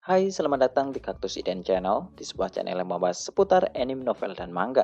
Hai, selamat datang di Kaktus Iden Channel, di sebuah channel yang membahas seputar anime, novel, dan manga.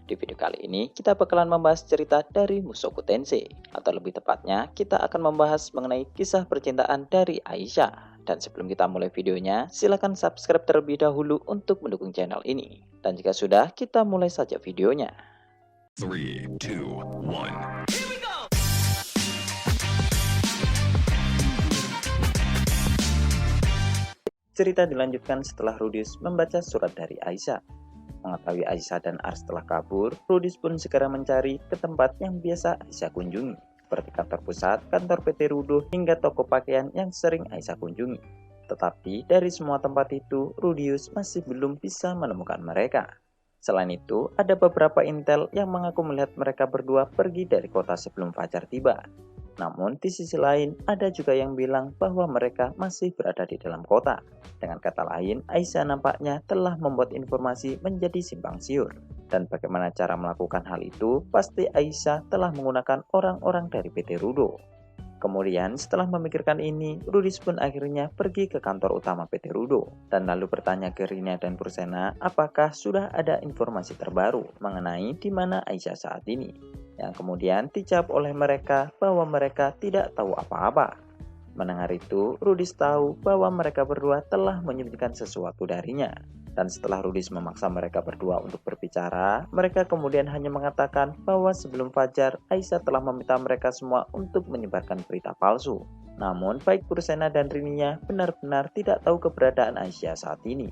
Di video kali ini, kita bakalan membahas cerita dari Mushoku Tensei, atau lebih tepatnya, kita akan membahas mengenai kisah percintaan dari Aisyah. Dan sebelum kita mulai videonya, silakan subscribe terlebih dahulu untuk mendukung channel ini. Dan jika sudah, kita mulai saja videonya. 3, 2, 1. Cerita dilanjutkan setelah Rudius membaca surat dari Aisyah. Mengetahui Aisyah dan Ars telah kabur, Rudius pun segera mencari ke tempat yang biasa Aisyah kunjungi, seperti kantor pusat, kantor PT Rudo, hingga toko pakaian yang sering Aisyah kunjungi. Tetapi dari semua tempat itu, Rudius masih belum bisa menemukan mereka. Selain itu, ada beberapa intel yang mengaku melihat mereka berdua pergi dari kota sebelum fajar tiba. Namun di sisi lain, ada juga yang bilang bahwa mereka masih berada di dalam kota. Dengan kata lain, Aisyah nampaknya telah membuat informasi menjadi simpang siur. Dan bagaimana cara melakukan hal itu, pasti Aisyah telah menggunakan orang-orang dari PT Rudo. Kemudian setelah memikirkan ini, Rudius pun akhirnya pergi ke kantor utama PT Rudo dan lalu bertanya ke Rina dan Pursena apakah sudah ada informasi terbaru mengenai di mana Aisyah saat ini. Yang kemudian dijawab oleh mereka bahwa mereka tidak tahu apa-apa. Mendengar itu, Rudius tahu bahwa mereka berdua telah menyembunyikan sesuatu darinya. Dan setelah Rudius memaksa mereka berdua untuk berbicara, mereka kemudian hanya mengatakan bahwa sebelum fajar, Aisyah telah meminta mereka semua untuk menyebarkan berita palsu. Namun, baik Pursena dan Rininya benar-benar tidak tahu keberadaan Aisyah saat ini.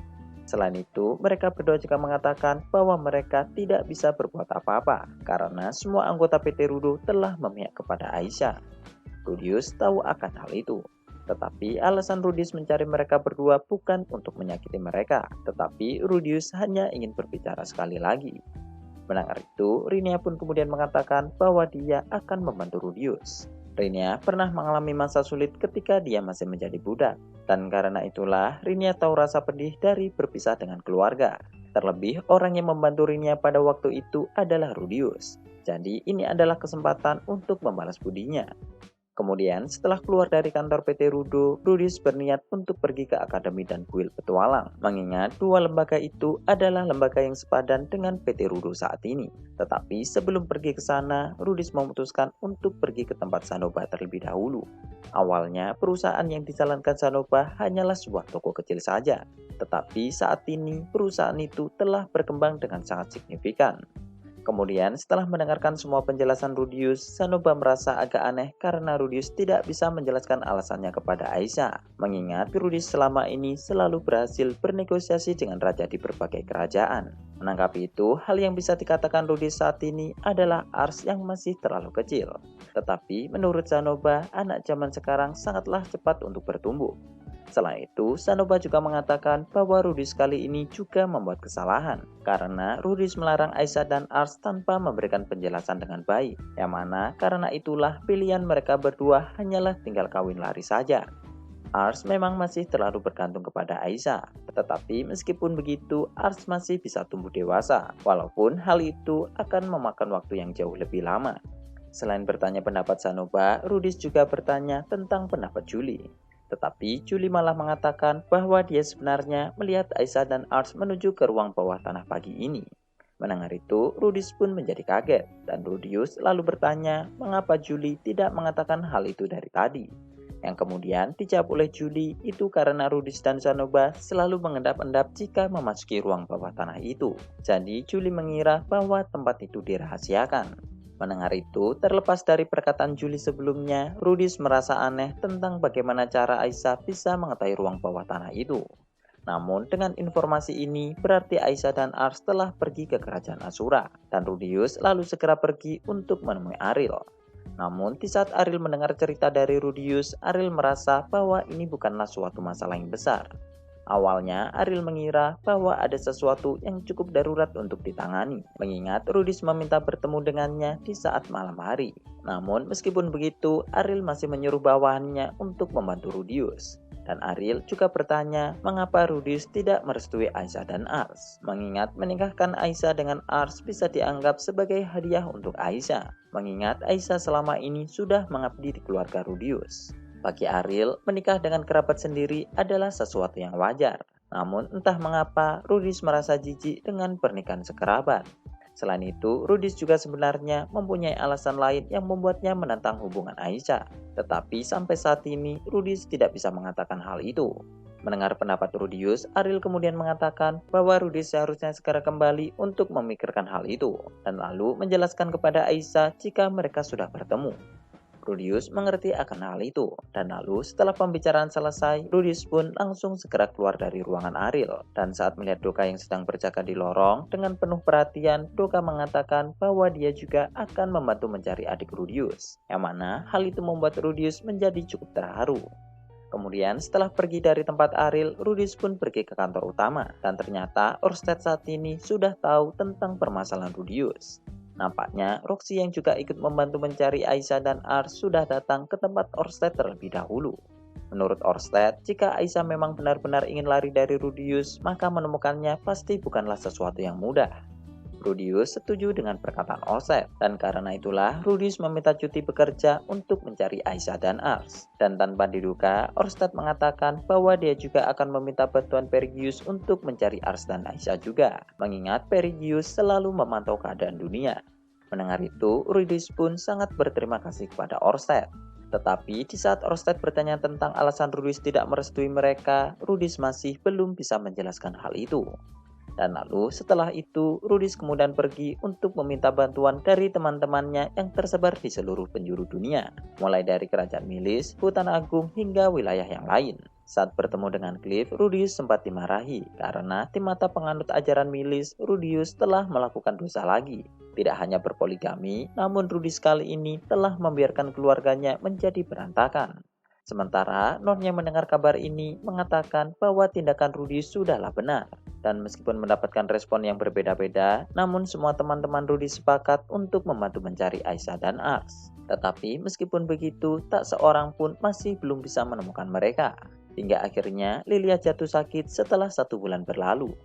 Selain itu, mereka berdua juga mengatakan bahwa mereka tidak bisa berbuat apa-apa, karena semua anggota PT Rudo telah memihak kepada Aisyah. Rudius tahu akan hal itu. Tetapi alasan Rudius mencari mereka berdua bukan untuk menyakiti mereka, tetapi Rudius hanya ingin berbicara sekali lagi. Mendengar itu, Rinia pun kemudian mengatakan bahwa dia akan membantu Rudius. Rinia pernah mengalami masa sulit ketika dia masih menjadi budak, dan karena itulah Rinia tahu rasa pedih dari berpisah dengan keluarga. Terlebih orang yang membantu Rinia pada waktu itu adalah Rudius. Jadi ini adalah kesempatan untuk membalas budinya. Kemudian setelah keluar dari kantor PT Rudo, Rudius berniat untuk pergi ke Akademi dan Kuil Petualang. Mengingat dua lembaga itu adalah lembaga yang sepadan dengan PT Rudo saat ini. Tetapi sebelum pergi ke sana, Rudius memutuskan untuk pergi ke tempat Sanoba terlebih dahulu. Awalnya perusahaan yang dijalankan Sanoba hanyalah sebuah toko kecil saja. Tetapi saat ini perusahaan itu telah berkembang dengan sangat signifikan. Kemudian setelah mendengarkan semua penjelasan Rudius, Sanoba merasa agak aneh karena Rudius tidak bisa menjelaskan alasannya kepada Aisyah. Mengingat Rudius selama ini selalu berhasil bernegosiasi dengan raja di berbagai kerajaan. Menanggapi itu, hal yang bisa dikatakan Rudius saat ini adalah Ars yang masih terlalu kecil. Tetapi menurut Sanoba, anak zaman sekarang sangatlah cepat untuk bertumbuh. Selain itu, Sanoba juga mengatakan bahwa Rudius kali ini juga membuat kesalahan karena Rudius melarang Aisyah dan Ars tanpa memberikan penjelasan dengan baik, yang mana karena itulah pilihan mereka berdua hanyalah tinggal kawin lari saja. Ars memang masih terlalu bergantung kepada Aisyah, tetapi meskipun begitu Ars masih bisa tumbuh dewasa, walaupun hal itu akan memakan waktu yang jauh lebih lama. Selain bertanya pendapat Sanoba, Rudius juga bertanya tentang pendapat Julie. Tetapi Julie malah mengatakan bahwa dia sebenarnya melihat Aisyah dan Ars menuju ke ruang bawah tanah pagi ini. Mendengar itu, Rudius pun menjadi kaget, dan Rudius lalu bertanya mengapa Julie tidak mengatakan hal itu dari tadi. Yang kemudian dijawab oleh Julie itu karena Rudius dan Sanoba selalu mengendap-endap jika memasuki ruang bawah tanah itu. Jadi Julie mengira bahwa tempat itu dirahasiakan. Mendengar itu, terlepas dari perkataan Julie sebelumnya, Rudius merasa aneh tentang bagaimana cara Aisyah bisa mengetahui ruang bawah tanah itu. Namun dengan informasi ini, berarti Aisyah dan Ars telah pergi ke kerajaan Asura, dan Rudius lalu segera pergi untuk menemui Ariel. Namun di saat Ariel mendengar cerita dari Rudius, Ariel merasa bahwa ini bukanlah suatu masalah yang besar. Awalnya, Ariel mengira bahwa ada sesuatu yang cukup darurat untuk ditangani, mengingat Rudius meminta bertemu dengannya di saat malam hari. Namun, meskipun begitu, Ariel masih menyuruh bawahannya untuk membantu Rudius. Dan Ariel juga bertanya mengapa Rudius tidak merestui Aisyah dan Ars, mengingat menikahkan Aisyah dengan Ars bisa dianggap sebagai hadiah untuk Aisyah, mengingat Aisyah selama ini sudah mengabdi di keluarga Rudius. Bagi Ariel, menikah dengan kerabat sendiri adalah sesuatu yang wajar. Namun entah mengapa Rudis merasa jijik dengan pernikahan sekerabat. Selain itu, Rudis juga sebenarnya mempunyai alasan lain yang membuatnya menentang hubungan Aisyah. Tetapi sampai saat ini, Rudis tidak bisa mengatakan hal itu. Mendengar pendapat Rudius, Ariel kemudian mengatakan bahwa Rudis seharusnya segera kembali untuk memikirkan hal itu, dan lalu menjelaskan kepada Aisyah jika mereka sudah bertemu. Rudius mengerti akan hal itu, dan lalu setelah pembicaraan selesai, Rudius pun langsung segera keluar dari ruangan Ariel. Dan saat melihat Doka yang sedang berjaga di lorong, dengan penuh perhatian, Doka mengatakan bahwa dia juga akan membantu mencari adik Rudius, yang mana hal itu membuat Rudius menjadi cukup terharu. Kemudian setelah pergi dari tempat Ariel, Rudius pun pergi ke kantor utama, dan ternyata Orsted saat ini sudah tahu tentang permasalahan Rudius. Nampaknya Roxy yang juga ikut membantu mencari Aisyah dan Ars sudah datang ke tempat Orsted terlebih dahulu. Menurut Orsted, jika Aisyah memang benar-benar ingin lari dari Rudius, maka menemukannya pasti bukanlah sesuatu yang mudah. Rudius setuju dengan perkataan Orsted, dan karena itulah Rudius meminta cuti bekerja untuk mencari Aisyah dan Ars. Dan tanpa diduga, Orsted mengatakan bahwa dia juga akan meminta bantuan Perigius untuk mencari Ars dan Aisyah juga, mengingat Perigius selalu memantau keadaan dunia. Mendengar itu, Rudius pun sangat berterima kasih kepada Orsted. Tetapi di saat Orsted bertanya tentang alasan Rudius tidak merestui mereka, Rudius masih belum bisa menjelaskan hal itu. Dan lalu setelah itu, Rudius kemudian pergi untuk meminta bantuan dari teman-temannya yang tersebar di seluruh penjuru dunia, mulai dari kerajaan Milis, hutan agung, hingga wilayah yang lain. Saat bertemu dengan Cliff, Rudius sempat dimarahi karena di mata penganut ajaran Milis, Rudius telah melakukan dosa lagi. Tidak hanya berpoligami, namun Rudius kali ini telah membiarkan keluarganya menjadi berantakan. Sementara Non yang mendengar kabar ini mengatakan bahwa tindakan Rudius sudahlah benar. Dan meskipun mendapatkan respon yang berbeda-beda, namun semua teman-teman Rudius sepakat untuk membantu mencari Aisyah dan Ars. Tetapi meskipun begitu, tak seorang pun masih belum bisa menemukan mereka. Hingga akhirnya Lilia jatuh sakit setelah 1 bulan berlalu.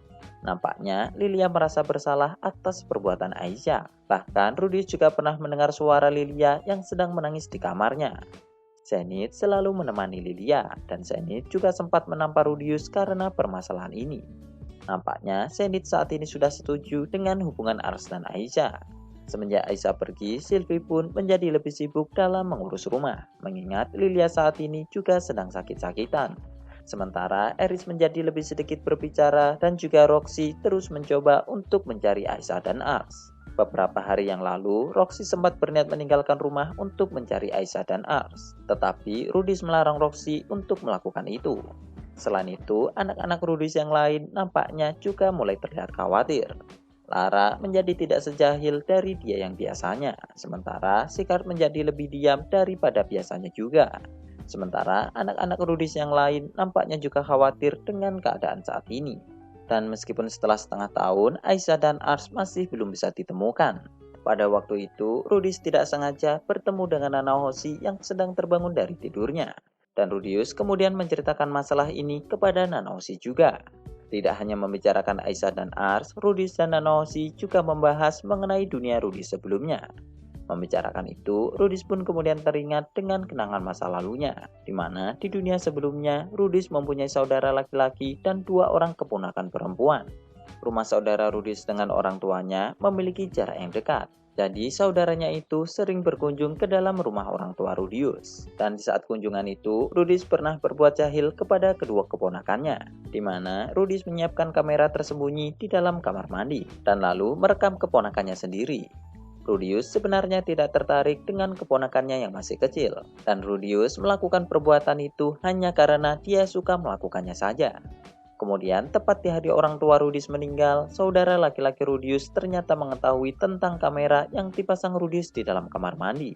Nampaknya Lilia merasa bersalah atas perbuatan Aisyah. Bahkan Rudius juga pernah mendengar suara Lilia yang sedang menangis di kamarnya. Zenith selalu menemani Lilia, dan Zenith juga sempat menampar Rudius karena permasalahan ini. Nampaknya Zenith saat ini sudah setuju dengan hubungan Ars dan Aisyah. Semenjak Aisyah pergi, Sylvie pun menjadi lebih sibuk dalam mengurus rumah, mengingat Lilia saat ini juga sedang sakit-sakitan. Sementara Eris menjadi lebih sedikit berbicara dan juga Roxy terus mencoba untuk mencari Aisyah dan Ars. Beberapa hari yang lalu, Roxy sempat berniat meninggalkan rumah untuk mencari Aisyah dan Ars. Tetapi Rudius melarang Roxy untuk melakukan itu. Selain itu, anak-anak Rudius yang lain nampaknya juga mulai terlihat khawatir. Lara menjadi tidak sejahil dari dia yang biasanya, sementara Sikar menjadi lebih diam daripada biasanya juga. Sementara anak-anak Rudius yang lain nampaknya juga khawatir dengan keadaan saat ini. Dan meskipun setelah setengah tahun, Aisyah dan Ars masih belum bisa ditemukan. Pada waktu itu, Rudius tidak sengaja bertemu dengan Nana Hoshi yang sedang terbangun dari tidurnya. Dan Rudius kemudian menceritakan masalah ini kepada Nana Hoshi juga. Tidak hanya membicarakan Aisyah dan Ars, Rudius dan Nana Hoshi juga membahas mengenai dunia Rudius sebelumnya. Membicarakan itu, Rudius pun kemudian teringat dengan kenangan masa lalunya, di mana di dunia sebelumnya Rudius mempunyai saudara laki-laki dan 2 orang keponakan perempuan. Rumah saudara Rudius dengan orang tuanya memiliki jarak yang dekat. Jadi saudaranya itu sering berkunjung ke dalam rumah orang tua Rudius. Dan di saat kunjungan itu, Rudius pernah berbuat jahil kepada kedua keponakannya, di mana Rudius menyiapkan kamera tersembunyi di dalam kamar mandi, dan lalu merekam keponakannya sendiri. Rudius sebenarnya tidak tertarik dengan keponakannya yang masih kecil, dan Rudius melakukan perbuatan itu hanya karena dia suka melakukannya saja. Kemudian, tepat di hari orang tua Rudius meninggal, saudara laki-laki Rudius ternyata mengetahui tentang kamera yang dipasang Rudius di dalam kamar mandi.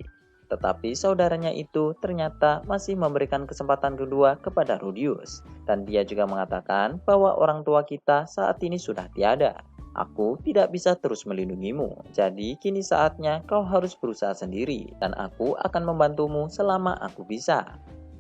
Tetapi saudaranya itu ternyata masih memberikan kesempatan kedua kepada Rudius. Dan dia juga mengatakan bahwa orang tua kita saat ini sudah tiada. Aku tidak bisa terus melindungimu, jadi kini saatnya kau harus berusaha sendiri, dan aku akan membantumu selama aku bisa.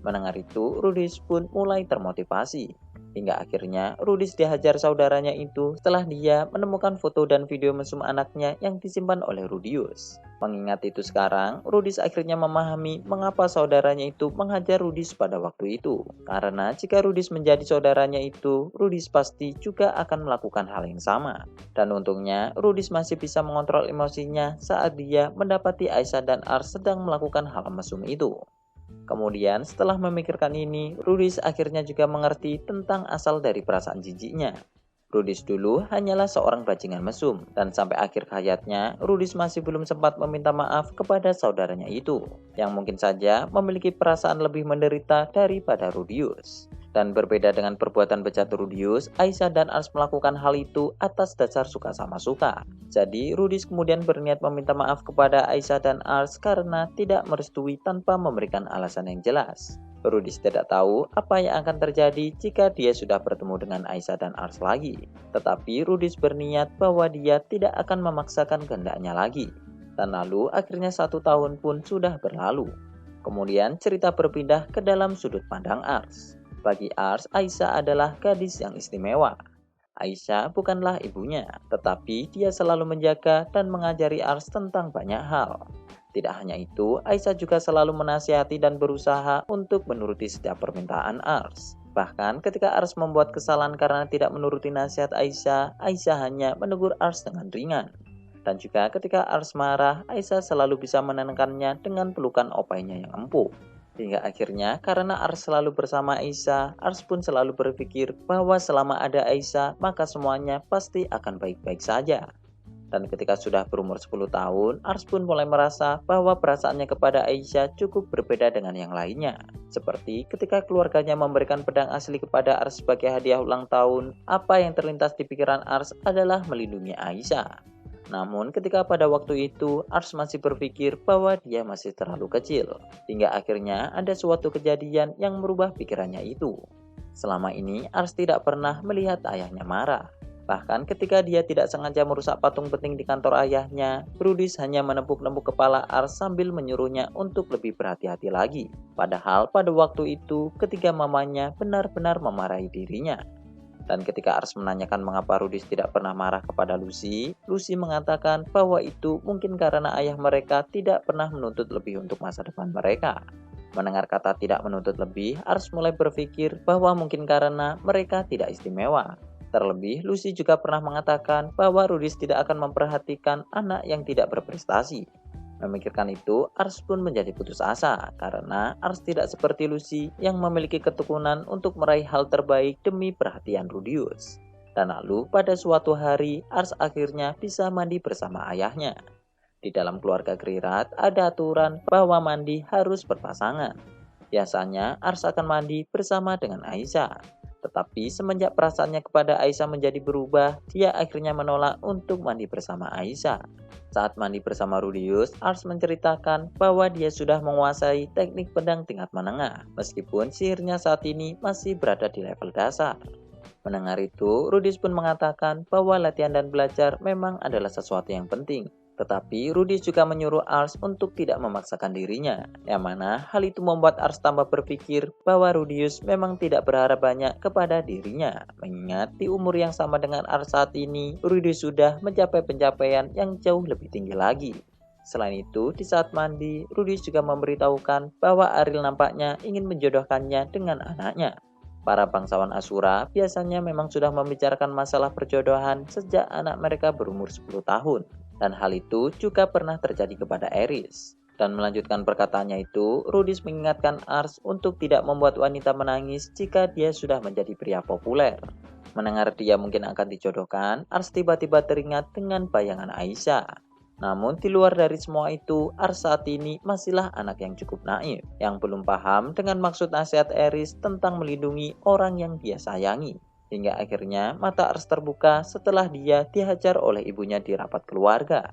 Mendengar itu, Rudius pun mulai termotivasi. Hingga akhirnya Rudis dihajar saudaranya itu setelah dia menemukan foto dan video mesum anaknya yang disimpan oleh Rudius. Mengingat itu sekarang, Rudis akhirnya memahami mengapa saudaranya itu menghajar Rudis pada waktu itu. Karena jika Rudis menjadi saudaranya itu, Rudis pasti juga akan melakukan hal yang sama. Dan untungnya, Rudis masih bisa mengontrol emosinya saat dia mendapati Aisyah dan Ars sedang melakukan hal mesum itu. Kemudian setelah memikirkan ini, Rudis akhirnya juga mengerti tentang asal dari perasaan jijiknya. Rudis dulu hanyalah seorang bajingan mesum, dan sampai akhir hayatnya, Rudis masih belum sempat meminta maaf kepada saudaranya itu, yang mungkin saja memiliki perasaan lebih menderita daripada Rudius. Dan berbeda dengan perbuatan bejat Rudius, Aisyah dan Ars melakukan hal itu atas dasar suka sama suka. Jadi Rudis kemudian berniat meminta maaf kepada Aisyah dan Ars karena tidak merestui tanpa memberikan alasan yang jelas. Rudis tidak tahu apa yang akan terjadi jika dia sudah bertemu dengan Aisyah dan Ars lagi. Tetapi Rudis berniat bahwa dia tidak akan memaksakan kehendaknya lagi. Dan lalu akhirnya 1 tahun pun sudah berlalu. Kemudian cerita berpindah ke dalam sudut pandang Ars. Bagi Ars, Aisyah adalah gadis yang istimewa. Aisyah bukanlah ibunya, tetapi dia selalu menjaga dan mengajari Ars tentang banyak hal. Tidak hanya itu, Aisyah juga selalu menasihati dan berusaha untuk menuruti setiap permintaan Ars. Bahkan ketika Ars membuat kesalahan karena tidak menuruti nasihat Aisyah, Aisyah hanya menegur Ars dengan ringan. Dan juga ketika Ars marah, Aisyah selalu bisa menenangkannya dengan pelukan opainya yang empuk. Hingga akhirnya karena Ars selalu bersama Aisyah, Ars pun selalu berpikir bahwa selama ada Aisyah, maka semuanya pasti akan baik-baik saja. Dan ketika sudah berumur 10 tahun, Ars pun mulai merasa bahwa perasaannya kepada Aisyah cukup berbeda dengan yang lainnya. Seperti ketika keluarganya memberikan pedang asli kepada Ars sebagai hadiah ulang tahun, apa yang terlintas di pikiran Ars adalah melindungi Aisyah. Namun ketika pada waktu itu, Ars masih berpikir bahwa dia masih terlalu kecil. Hingga akhirnya ada suatu kejadian yang merubah pikirannya itu. Selama ini, Ars tidak pernah melihat ayahnya marah. Bahkan ketika dia tidak sengaja merusak patung penting di kantor ayahnya, Rudis hanya menepuk-nepuk kepala Ars sambil menyuruhnya untuk lebih berhati-hati lagi. Padahal pada waktu itu, ketika mamanya benar-benar memarahi dirinya. Dan ketika Ars menanyakan mengapa Rudis tidak pernah marah kepada Lucy, Lucy mengatakan bahwa itu mungkin karena ayah mereka tidak pernah menuntut lebih untuk masa depan mereka. Mendengar kata tidak menuntut lebih, Ars mulai berpikir bahwa mungkin karena mereka tidak istimewa. Terlebih, Lucy juga pernah mengatakan bahwa Rudis tidak akan memperhatikan anak yang tidak berprestasi. Memikirkan itu, Ars pun menjadi putus asa karena Ars tidak seperti Lucy yang memiliki ketekunan untuk meraih hal terbaik demi perhatian Rudius. Dan lalu pada suatu hari, Ars akhirnya bisa mandi bersama ayahnya. Di dalam keluarga Grirat ada aturan bahwa mandi harus berpasangan. Biasanya Ars akan mandi bersama dengan Aisyah. Tetapi semenjak perasaannya kepada Aisyah menjadi berubah, dia akhirnya menolak untuk mandi bersama Aisyah. Saat mandi bersama Rudius, Ars menceritakan bahwa dia sudah menguasai teknik pedang tingkat menengah, meskipun sihirnya saat ini masih berada di level dasar. Mendengar itu, Rudius pun mengatakan bahwa latihan dan belajar memang adalah sesuatu yang penting. Tetapi Rudius juga menyuruh Ars untuk tidak memaksakan dirinya, yang mana hal itu membuat Ars tambah berpikir bahwa Rudius memang tidak berharap banyak kepada dirinya. Mengingat di umur yang sama dengan Ars saat ini, Rudius sudah mencapai pencapaian yang jauh lebih tinggi lagi. Selain itu, di saat mandi, Rudius juga memberitahukan bahwa Ariel nampaknya ingin menjodohkannya dengan anaknya. Para bangsawan Asura biasanya memang sudah membicarakan masalah perjodohan sejak anak mereka berumur 10 tahun. Dan hal itu juga pernah terjadi kepada Eris. Dan melanjutkan perkataannya itu, Rudius mengingatkan Ars untuk tidak membuat wanita menangis jika dia sudah menjadi pria populer. Mendengar dia mungkin akan dijodohkan, Ars tiba-tiba teringat dengan bayangan Aisyah. Namun di luar dari semua itu, Ars saat ini masihlah anak yang cukup naif, yang belum paham dengan maksud nasihat Eris tentang melindungi orang yang dia sayangi. Hingga akhirnya mata Ars terbuka setelah dia dihajar oleh ibunya di rapat keluarga.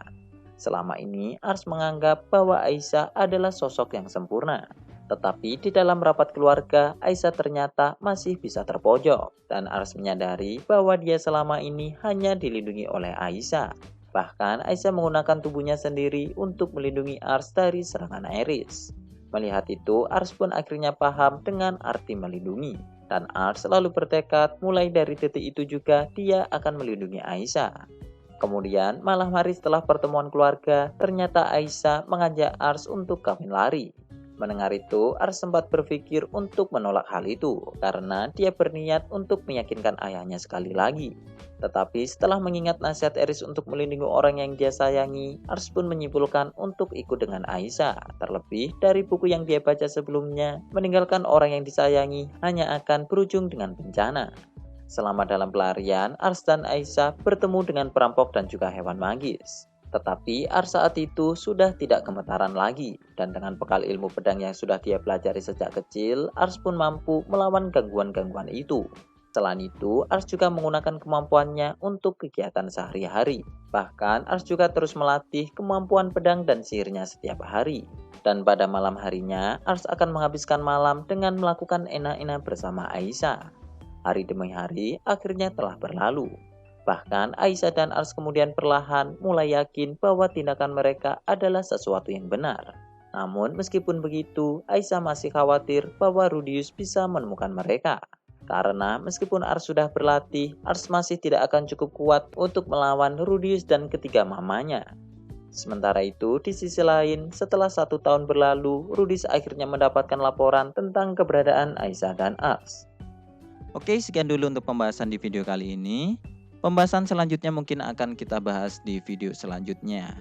Selama ini Ars menganggap bahwa Aisyah adalah sosok yang sempurna. Tetapi di dalam rapat keluarga, Aisyah ternyata masih bisa terpojok. Dan Ars menyadari bahwa dia selama ini hanya dilindungi oleh Aisyah. Bahkan Aisyah menggunakan tubuhnya sendiri untuk melindungi Ars dari serangan Eris. Melihat itu, Ars pun akhirnya paham dengan arti melindungi. Dan Ars selalu bertekad mulai dari detik itu juga dia akan melindungi Aisyah. Kemudian malam hari setelah pertemuan keluarga, ternyata Aisyah mengajak Ars untuk kawin lari. Mendengar itu, Ars sempat berpikir untuk menolak hal itu karena dia berniat untuk meyakinkan ayahnya sekali lagi. Tetapi setelah mengingat nasihat Eris untuk melindungi orang yang dia sayangi, Ars pun menyimpulkan untuk ikut dengan Aisyah. Terlebih dari buku yang dia baca sebelumnya, meninggalkan orang yang disayangi hanya akan berujung dengan bencana. Selama dalam pelarian, Ars dan Aisyah bertemu dengan perampok dan juga hewan magis. Tetapi Ars saat itu sudah tidak gemetaran lagi, dan dengan bekal ilmu pedang yang sudah dia pelajari sejak kecil, Ars pun mampu melawan gangguan-gangguan itu. Selain itu, Ars juga menggunakan kemampuannya untuk kegiatan sehari-hari. Bahkan, Ars juga terus melatih kemampuan pedang dan sihirnya setiap hari. Dan pada malam harinya, Ars akan menghabiskan malam dengan melakukan enak-enak bersama Aisyah. Hari demi hari akhirnya telah berlalu. Bahkan Aisyah dan Ars kemudian perlahan mulai yakin bahwa tindakan mereka adalah sesuatu yang benar. Namun meskipun begitu, Aisyah masih khawatir bahwa Rudius bisa menemukan mereka. Karena meskipun Ars sudah berlatih, Ars masih tidak akan cukup kuat untuk melawan Rudius dan ketiga mamanya. Sementara itu, di sisi lain, setelah 1 tahun berlalu, Rudius akhirnya mendapatkan laporan tentang keberadaan Aisyah dan Ars. Oke, sekian dulu untuk pembahasan di video kali ini. Pembahasan selanjutnya mungkin akan kita bahas di video selanjutnya.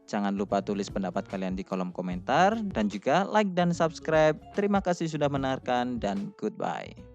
Jangan lupa tulis pendapat kalian di kolom komentar dan juga like dan subscribe. Terima kasih sudah mendengarkan dan goodbye.